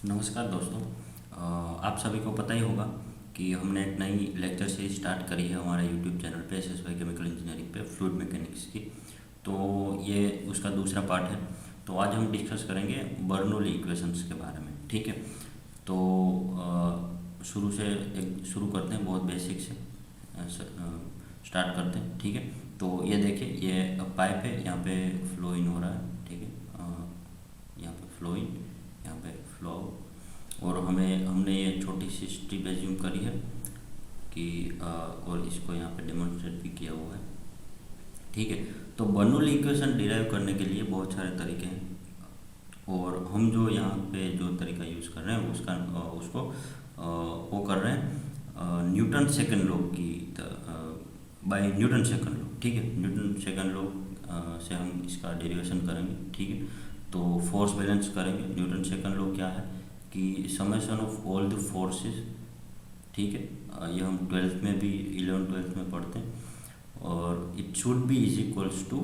नमस्कार दोस्तों। आप सभी को पता ही होगा कि हमने एक नई लेक्चर सीरीज स्टार्ट करी है हमारे यूट्यूब चैनल पे एसएसवाई केमिकल इंजीनियरिंग पे फ्लूइड मैकेनिक्स की। तो ये उसका दूसरा पार्ट है। तो आज हम डिस्कस करेंगे बर्नौली इक्वेशंस के बारे में। ठीक है। तो शुरू करते हैं, बहुत बेसिक से स्टार्ट करते हैं। ठीक है। तो ये देखिए, ये पाइप है, यहाँ पे फ्लो इन हो रहा है। ठीक है। यहाँ पे फ्लो इन, यहाँ पे फ्लो, और हमने ये छोटी सी स्ट्रिप एज्यूम करी है कि और इसको यहाँ पे डेमोन्स्ट्रेट भी किया हुआ है। ठीक है। तो बर्नौली इक्वेशन डिराइव करने के लिए बहुत सारे तरीके हैं, और हम जो यहाँ पे जो तरीका यूज़ कर रहे हैं उसको वो कर रहे हैं न्यूटन सेकंड लॉ की, बाय न्यूटन सेकंड लॉ। ठीक है। न्यूटन सेकंड लॉ से हम इसका डेरिवेशन करेंगे। ठीक है। तो फोर्स बैलेंस करेंगे। न्यूटन सेकंड लॉ क्या है कि summation of all the forces. ठीक है। ये हम 12th में भी, 11th-12th में पढ़ते हैं। और it should be is equals to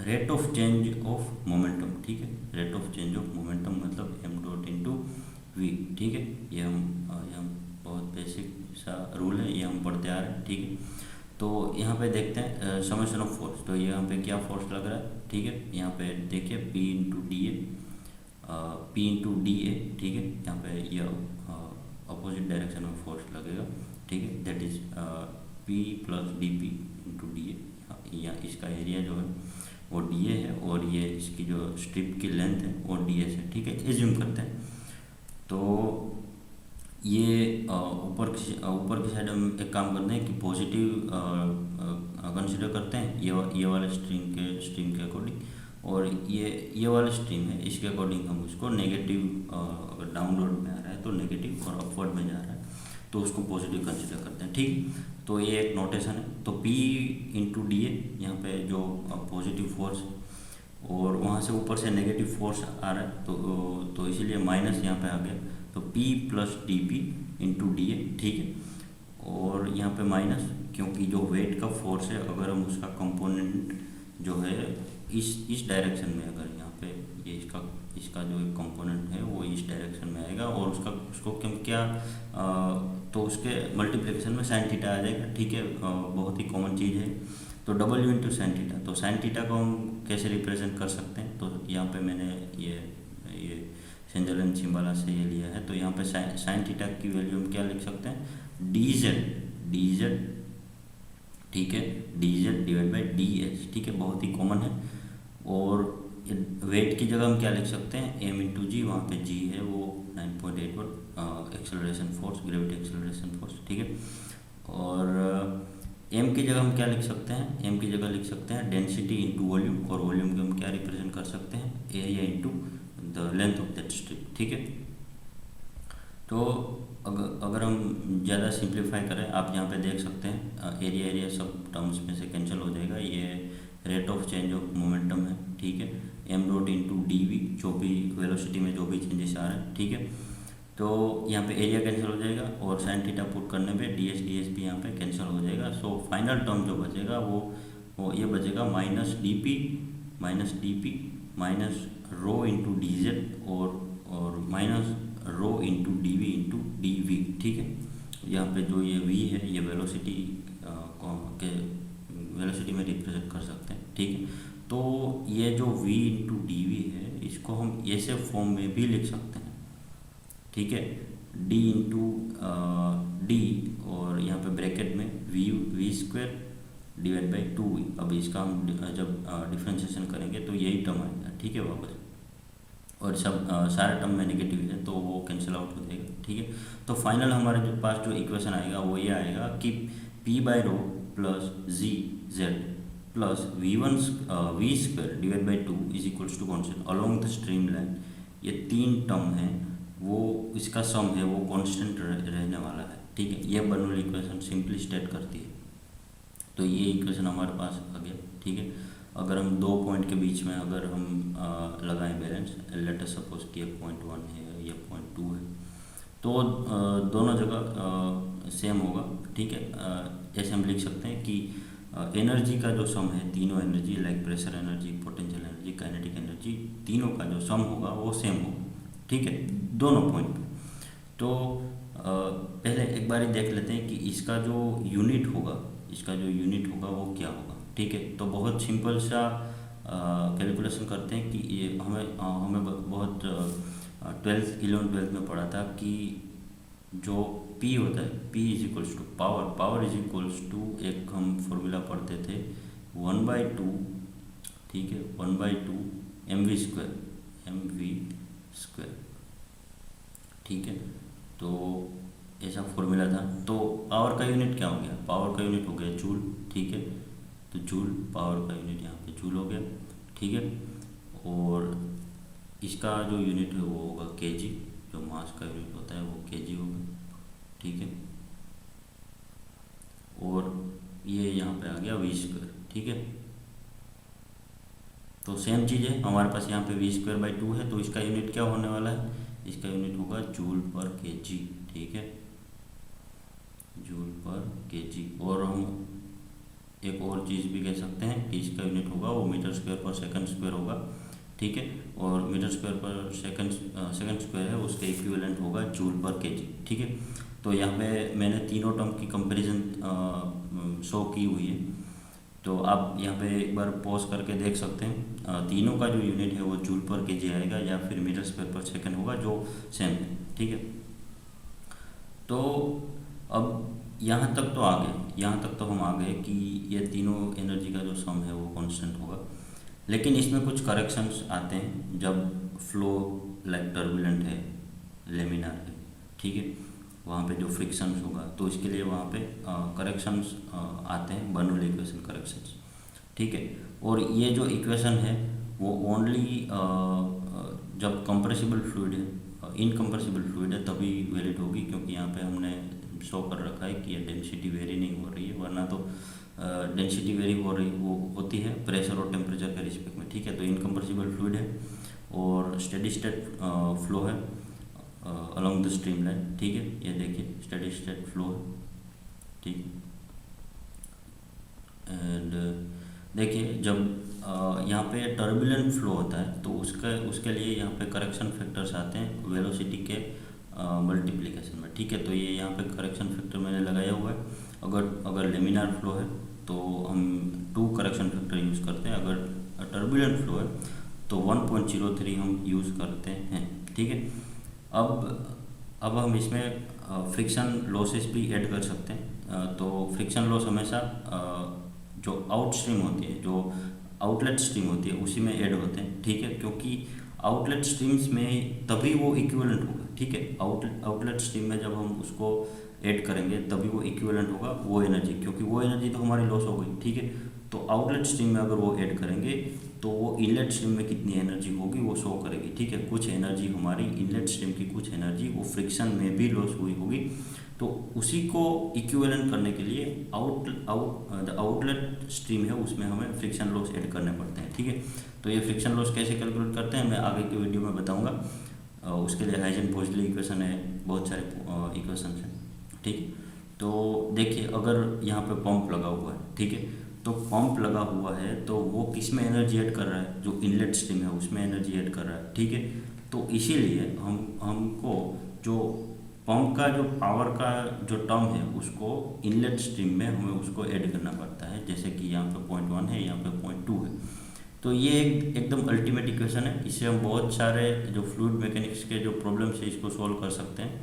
rate of change of momentum. ठीक है। Rate of change of momentum मतलब एम डॉट इंटू वी। ठीक है। ये हम बहुत बेसिक सा रूल है, ये हम पढ़ते आ रहे हैं। ठीक है। तो यहाँ पे देखते हैं समेशन ऑफ फोर्स। तो यहाँ पे क्या फोर्स लग रहा है। ठीक है। यहाँ पे देखिए P into D A, P into D A. ठीक है। यहाँ पे ये अपोजिट डायरेक्शन में फोर्स लगेगा। ठीक है। That is P plus D P into D A. या इसका एरिया जो है वो डी ए है, और ये इसकी जो स्ट्रिप की लेंथ है वो डी एस है। ठीक है। एज्यूम करते हैं। तो ये ऊपर की साइड हम एक काम करते हैं कि पॉजिटिव कंसिडर करते हैं ये वाले स्ट्रीम के अकॉर्डिंग, और ये वाला स्ट्रीम है, इसके अकॉर्डिंग हम उसको नेगेटिव, अगर डाउनवर्ड में आ रहा है तो नेगेटिव, और अपवर्ड में जा रहा है तो उसको पॉजिटिव कंसिडर करते हैं। ठीक। तो ये एक नोटेशन है। तो P इंटू डी ए, यहाँ पे जो पॉजिटिव फोर्स, और वहाँ से ऊपर से नेगेटिव फोर्स आ रहा है तो इसीलिए माइनस यहाँ पे आ गया। तो P plus D P into D A. ठीक है। और यहाँ पे माइनस, क्योंकि जो वेट का फोर्स है अगर हम उसका कंपोनेंट जो है इस डायरेक्शन में, अगर यहाँ पे ये इसका जो एक कंपोनेंट है वो इस डायरेक्शन में आएगा, और उसको क्या तो उसके मल्टीप्लिकेशन में साइन थीटा आ जाएगा। ठीक है। बहुत ही कॉमन चीज़ है। तो W इंटू साइन थीटा। तो साइन थीटा को हम कैसे रिप्रेजेंट कर सकते हैं, तो यहाँ पे मैंने ये सेंजलन सिम्बला से ये लिया है। तो यहाँ पे साइन थीटा की वैल्यू हम क्या लिख सकते हैं, डी जेड। ठीक है। D Z divide by D H. ठीक है। बहुत ही कॉमन है। और वेट की जगह हम क्या लिख सकते हैं, एम इंटू जी। वहाँ पे जी है वो 9.81 acceleration force, gravity acceleration force. ठीक है। और एम की जगह हम क्या लिख सकते हैं, एम की जगह लिख सकते हैं डेंसिटी इंटू वॉल्यूम, और वॉल्यूम को हम क्या रिप्रेजेंट कर सकते हैं, area into the length of that strip. ठीक है। तो अगर हम ज़्यादा सिंप्लीफाई करें, आप यहाँ पे देख सकते हैं एरिया सब टर्म्स में से कैंसिल हो जाएगा। ये rate of change of momentum है। ठीक है। M dot into d v, जो भी वेलोसिटी में जो भी चेंजेस आ रहे हैं। ठीक है। तो यहाँ पे एरिया कैंसिल हो जाएगा, और साइन थीटा पुट करने पे डी एस भी यहाँ पे कैंसिल हो जाएगा। सो फाइनल टर्म जो बचेगा वो ये बचेगा minus d p minus rho into d z, और minus rho into d v into d v. ठीक है। यहाँ पे जो ये वी है ये वेलोसिटी में रिप्रेजेंट कर सकते हैं। ठीक है। तो ये जो v इंटू डी वी है इसको हम ऐसे फॉर्म में भी लिख सकते हैं। ठीक है। d इंटू डी, और यहाँ पे ब्रैकेट में we square divide by 2v। अब इसका हम जब डिफ्रेंशिएशन करेंगे तो यही टर्म आएगा। ठीक है। वापस, और सब सारे टर्म में नेगेटिव है तो वो कैंसिल आउट हो जाएगा। ठीक है। तो फाइनल हमारे पास जो इक्वेशन आएगा वो ये आएगा कि P by rho plus g z plus v square divide by 2 is equals to constant along the stream line. ये तीन टर्म है, वो इसका सम है वो कॉन्स्टेंट रहने वाला है। ठीक है। ये बर्नौली इक्वेशन सिंपली स्टेट करती है। तो ये इक्वेशन हमारे पास आ गया। ठीक है। अगर हम दो पॉइंट के बीच में अगर हम लगाएं बैलेंस, लेट अस सपोज कि ये 0.1 है, ये 0.2 है, तो दोनों जगह सेम होगा। ठीक है। ऐसे हम लिख सकते हैं कि एनर्जी का जो सम है, तीनों energy like pressure energy, potential energy, kinetic energy, तीनों का जो सम होगा वो सेम होगा। ठीक है, दोनों पॉइंट पे। तो पहले एक बार देख लेते हैं कि इसका जो यूनिट होगा, वो क्या होगा। ठीक है, तो बहुत सिंपल सा कैलकुलेशन करते हैं कि ये हमें बहुत 11th-12th में पढ़ा था कि जो P होता है, P is equals to power is equals to, एक हम फॉर्मूला पढ़ते थे 1/2, ठीक है, 1/2 mv², ठीक है। तो ऐसा फॉर्मूला था। तो पावर का यूनिट क्या हो गया, पावर का यूनिट हो गया जूल, ठीक है। तो जूल पावर का यूनिट यहाँ पे जूल हो गया, ठीक है। और इसका जो यूनिट है वो होगा केजी, जो मास का यूनिट होता है वो केजी होगा, ठीक है। और ये यहाँ पे आ गया v², ठीक है। तो सेम चीज़ है, हमारे पास यहाँ पे v²/2 है, तो इसका यूनिट क्या होने वाला है, इसका यूनिट होगा जूल पर केजी, ठीक है, जूल पर केजी। और हम एक और चीज़ भी कह सकते हैं कि इसका यूनिट होगा वो मीटर²/सेकंड² होगा, ठीक है। और मीटर²/सेकंड² है, उसके इक्विवेलेंट होगा जूल पर केजी, ठीक है। तो यहाँ पे मैंने तीनों टर्म की कंपैरिजन शो की हुई है। तो आप यहाँ पे एक बार पॉज करके देख सकते हैं, तीनों का जो यूनिट है वो जूल पर केजी आएगा या फिर मीटर²/सेकंड होगा, जो सेम है, ठीक है। तो अब यहाँ तक तो आ गए, यहाँ तक तो हम आ गए कि ये तीनों एनर्जी का जो सम है वो कांस्टेंट होगा। लेकिन इसमें कुछ करेक्शंस आते हैं जब फ्लो लाइक टर्बुलेंट है, लेमिनार है, ठीक है, वहाँ पे जो फ्रिक्शंस होगा, तो इसके लिए वहाँ पे करेक्शंस आते हैं, बर्नौली इक्वेशन करेक्शंस, ठीक है। और ये जो इक्वेशन है वो ओनली जब कंप्रेसिबल फ्लूइड है, इनकम्प्रेसिबल फ्लूइड है तभी वैलिड होगी, क्योंकि यहाँ पे हमने शो कर रखा है कि ये डेंसिटी वेरी नहीं हो रही है, वरना तो डेंसिटी वेरी होती है प्रेशर और टेम्परेचर के रिस्पेक्ट में, ठीक है। तो इनकम्प्रेसिबल फ्लूइड है और स्टेडी स्टेट फ्लो है अलोंग द स्ट्रीम लाइन, ठीक है। ये देखिए स्टेडी स्टेट फ्लो है, ठीक। एंड देखिए जब यहाँ पे टर्बुलेंट फ्लो होता है तो उसके लिए यहाँ पे करेक्शन फैक्टर्स आते हैं वेलोसिटी के मल्टीप्लिकेशन में, ठीक है। तो ये यहाँ पे करेक्शन फैक्टर मैंने लगाया हुआ है। अगर लेमिनार फ्लो है तो हम 2 करेक्शन फैक्टर यूज़ करते हैं, अगर टर्बुलेंट फ्लो है तो 1.03 हम यूज़ करते हैं, ठीक है। अब हम इसमें फ्रिक्शन लॉसेस भी ऐड कर सकते हैं। तो फ्रिक्शन लॉस हमेशा जो आउट स्ट्रीम होती है, जो आउटलेट स्ट्रीम होती है, उसी में ऐड होते हैं, ठीक है। क्योंकि आउटलेट स्ट्रीम्स में तभी वो इक्विवेलेंट होगा, ठीक है। आउटलेट स्ट्रीम में जब हम उसको ऐड करेंगे तभी वो इक्विवेलेंट होगा वो एनर्जी, क्योंकि वो एनर्जी तो हमारी लॉस हो गई, ठीक है। तो आउटलेट स्ट्रीम में अगर वो ऐड करेंगे तो वो इनलेट स्ट्रीम में कितनी एनर्जी होगी वो शो करेगी, ठीक है। कुछ एनर्जी हमारी इनलेट स्ट्रीम की, कुछ एनर्जी वो फ्रिक्शन में भी लॉस हुई होगी। तो उसी को इक्विवेलेंट करने के लिए आउटलेट स्ट्रीम है उसमें हमें फ्रिक्शन लॉस ऐड करने पड़ते हैं, ठीक है। तो ये फ्रिक्शन लॉस कैसे कैलकुलेट करते हैं मैं आगे की वीडियो में बताऊंगा। उसके लिए हाइजेन-बोसली इक्वेशन है, बहुत सारे इक्वेशन हैं, ठीक है। तो देखिए अगर यहाँ पे पंप लगा हुआ है, ठीक है, तो पंप लगा हुआ है तो वो किस में एनर्जी ऐड कर रहा है, जो इनलेट स्ट्रीम है उसमें एनर्जी ऐड कर रहा है, ठीक है। तो इसीलिए हमको जो पंप का जो पावर का जो टर्म है उसको इनलेट स्ट्रीम में हमें उसको ऐड करना पड़ता है, जैसे कि यहाँ पे 0.1 है, यहाँ पे 0.2 है। तो ये एकदम अल्टीमेट इक्वेशन है, इससे हम बहुत सारे जो फ्लूइड मैकेनिक्स के जो प्रॉब्लम्स है इसको सॉल्व कर सकते हैं,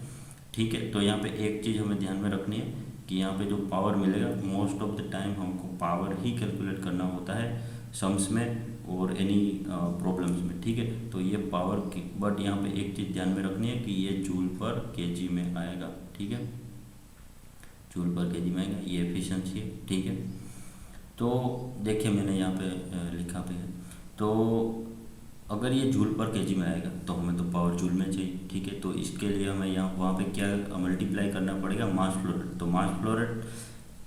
ठीक है। तो यहाँ पे एक चीज़ हमें ध्यान में रखनी है कि यहाँ पे जो पावर मिलेगा मोस्ट ऑफ द टाइम हमको पावर ही कैलकुलेट करना होता है सम्स में और एनी प्रॉब्लम्स में, ठीक है। तो ये पावर की, बट यहाँ पे एक चीज़ ध्यान में रखनी है कि ये जूल पर केजी में आएगा, ठीक है, जूल पर केजी में आएगा, ये एफिशिएंसी है, ठीक है। तो देखिए मैंने यहाँ पे लिखा भी है, तो अगर ये जूल पर केजी में आएगा तो हमें तो पावर जूल में चाहिए, ठीक है। तो इसके लिए हमें यहाँ वहाँ पे क्या मल्टीप्लाई करना पड़ेगा, मास फ्लो रेट। तो मास फ्लो रेट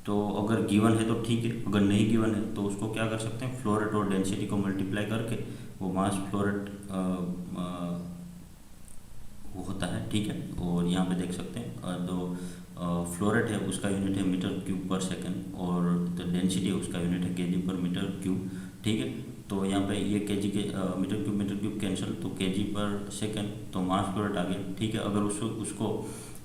तो अगर गिवन है तो ठीक है, अगर नहीं गिवन है तो उसको क्या कर सकते हैं, फ्लो रेट और डेंसिटी को मल्टीप्लाई करके वो मास फ्लो रेट वो होता है, ठीक है। और यहाँ पे देख सकते हैं जो फ्लो रेट है उसका यूनिट है मीटर क्यूब पर सेकंड और जो डेंसिटी है उसका यूनिट है केजी पर मीटर क्यूब, ठीक है। तो यहाँ पे ये केजी के मीटर क्यूब कैंसिल, तो केजी पर सेकंड, तो मास फ्लो रेट आ गया। ठीक है, अगर उसको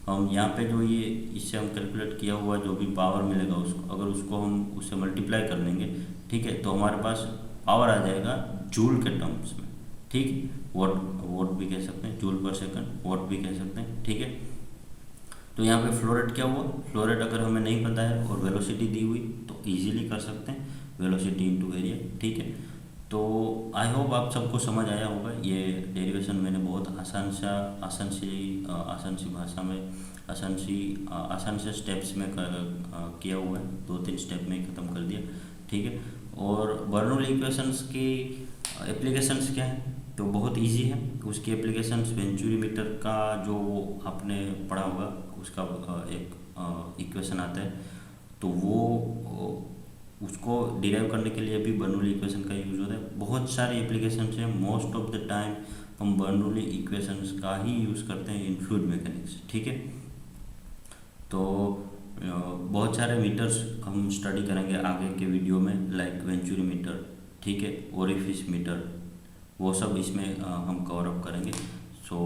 हम यहाँ पे जो ये इससे हम कैलकुलेट किया हुआ जो भी पावर मिलेगा उसको, अगर उसको हम उससे मल्टीप्लाई कर लेंगे, ठीक है, तो हमारे पास पावर आ जाएगा जूल के टर्म्स में। ठीक, वोट भी कह सकते हैं, जूल पर सेकंड, वोट भी कह सकते हैं। ठीक है, तो यहाँ पे फ्लो रेट क्या हुआ, फ्लो रेट अगर हमें नहीं पता है और वेलोसिटी दी हुई तो इजीली कर सकते हैं, वेलोसिटी इनटू एरिया। ठीक है, तो आई होप आप सबको समझ आया होगा। ये डेरिवेशन मैंने बहुत आसान सी भाषा में आसान से स्टेप्स में किया हुआ है, 2-3 स्टेप में ख़त्म कर दिया। ठीक है, और बर्नौली इक्वेशंस की एप्लीकेशंस क्या है, तो बहुत इजी है उसकी एप्लीकेशंस। वेंचुरी मीटर का जो आपने पढ़ा होगा उसका एक इक्वेशन आता है, तो वो उसको डिराइव करने के लिए भी बर्नौली इक्वेशन का यूज़ होता है। बहुत सारे एप्लीकेशंस हैं, मोस्ट ऑफ द टाइम हम बर्नौली इक्वेशंस का ही यूज़ करते हैं इन फ्लूइड मैकेनिक्स। ठीक है, तो बहुत सारे मीटर्स हम स्टडी करेंगे आगे के वीडियो में, लाइक वेंचुरी मीटर, ठीक है, ओरिफिस मीटर, वो सब इसमें हम कवर अप करेंगे। सो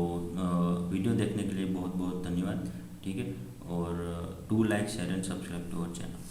वीडियो देखने के लिए बहुत बहुत धन्यवाद। ठीक है, और do like share and subscribe to our channel.